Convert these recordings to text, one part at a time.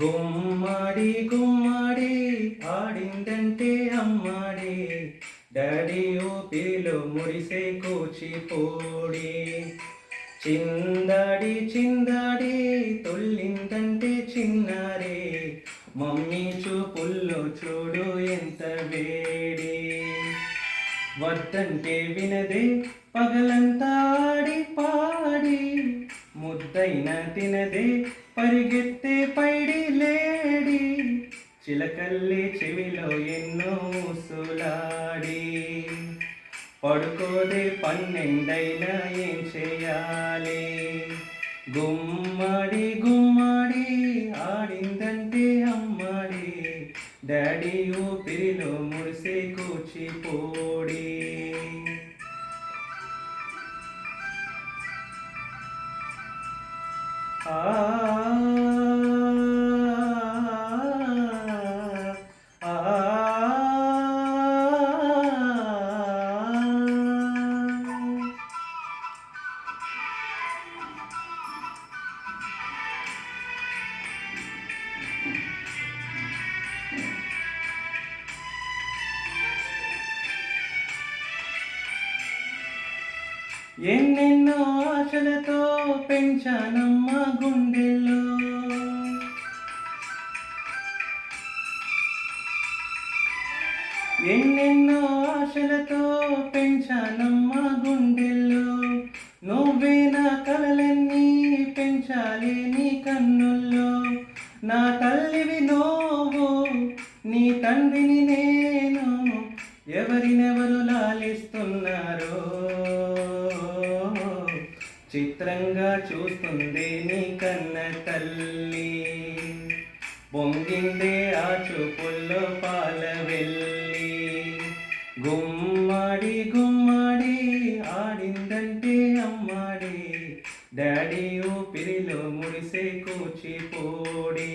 గుమ్మడి గుమ్మడి ఆడిందంటే అమ్మాడి, daddy ఊపిలో మురిసే Kuchipudi. చిందాడి చిందాడి తొల్లిందంటే చిన్నారే, mummy చూపుల్లో చూడు ఎంత వేడి. వద్దంటే వినదే పగలంతా ఆడి పాడి, ముద్దైన తినదే పరిగెత్తే పైడి లేడి. చిలకల్లి చెవిలో ఎన్నో సులాడి, పడుకోదే పన్నెండైనా ఏం చేయాలి. గుమ్మడి గుమ్మడి ఆడిందంటే అమ్మాడి, డాడీ ఊపిరిలో మురిసే కూచిపూడి. ఆ ఎన్నెన్నో ఆశలతో పెంచానమ్మ గుండెల్లో, ఎన్నెన్నో ఆశలతో పెంచానమ్మ గుండెల్లో. నువ్వే నా కలలన్నీ పెంచాలి నీ కన్నుల్లో. నా తల్లివి నువ్వు, నీ తండ్రిని నేను, ఎవరినెవరు లాలిస్తున్నారో చిత్రంగా చూస్తుంది నీ కన్న తల్లి. పొంగిందే ఆ చూపుల్లో పాల వెళ్ళి. గుమ్మడి గుమ్మడి ఆడిందంటే అమ్మాడి, డాడీ ఊపిరిలో మురిసే కూచిపూడి.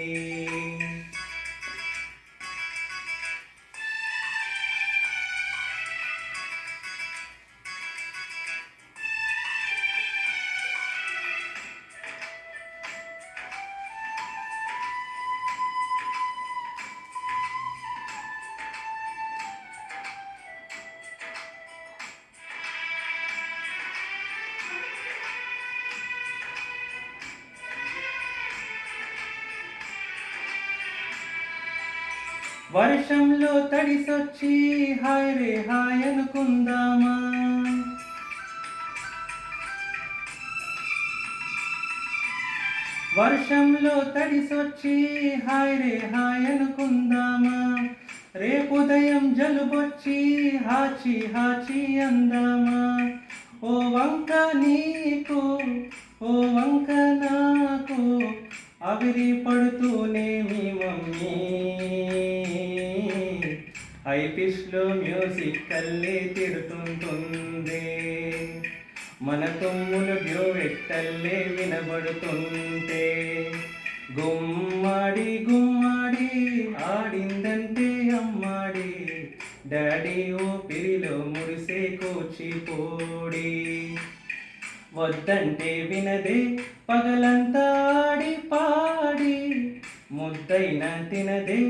వర్షంలో తడిసొచ్చి హాయ్ రే హాయ్ అనుకుందామా, వర్షంలో తడిసొచ్చి హాయ్ రే హాయ్ అనుకుందామా. రేపుదయం జలుబొచ్చి హాచి హాచి అందామా. ఓ వంక నీకు ఓ వంక నాకు, అవిరి పడుతూనేమి మమ్మీ. హై పిచ్లో మ్యూజిక్ కల్లే తిడుతుంటుంది, మన తొమ్ములు డ్యూయెట్టల్లే వినబడుతుంటే. గుమ్మడి గుమ్మడి ఆడిందంటే అమ్మాడి, డాడీ ఊపిరిలో మురిసే కూచిపూడి. వద్దంటే వినదే పగలంతా ఆడి పాడి, ముద్దైన తినదే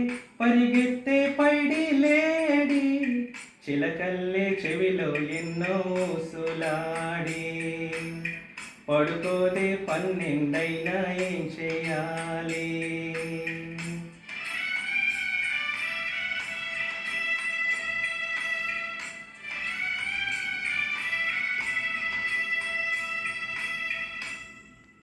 పరిగెత్తే పైడి లేడి. చిలకల్లే చెవిలో ఎన్నో సులాడి, పడుకోదే పన్నెండైనా ఏం చేయాలి.